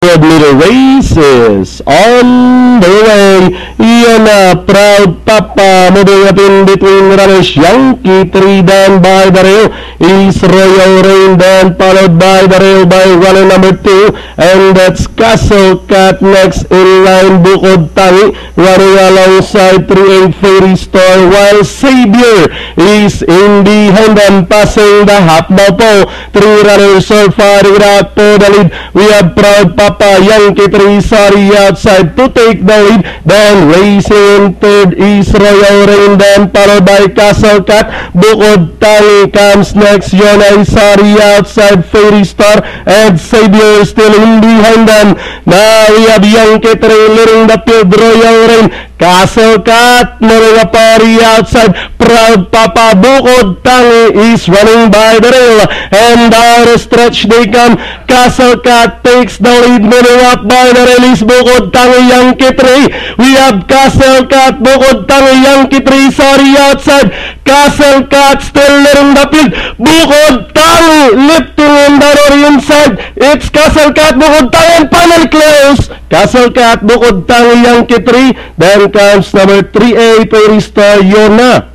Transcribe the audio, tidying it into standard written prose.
Middle races on the way. Iyan na, Proud Papa moving up in between runners. Yankee 3 down by the rail is Royal Rain, then followed by the rail by runner number 2, and that's Castle Cat next in line. Bukod Tangi running alongside 3A Fairy Star, while Savior is in behind them, passing the half mile pole. 3 runners are fighting it out for the lead. We have Proud Papa, Yankee 3, sorry outside to take the lead. Then racing in third is Royal Rain, then followed by Castle Cat. Bukod Tangi comes next. Yonay Sari outside, Fairy Star and Savior still in behind them. Now we have Yankee 3 leading the field. Royal Rain, Castle Cat, Maria Pari outside, Proud Papa. Bukod Tangi is running by the rail, and down the stretch they come. Castle Cat takes the lead, moving up by the release. Bukod Tangi, Yankee 3. We have Castle Cat, Bukod Tangi, Yankee 3, sorry outside. Castle Cat still leading the field. Bukod Tangi lifting in the road inside. It's Castle Cat, Bukod Tangi, and finally close. Castle Cat, Bukod Tangi, Yankee 3. Then comes number 3A, Fairy Star, Yona.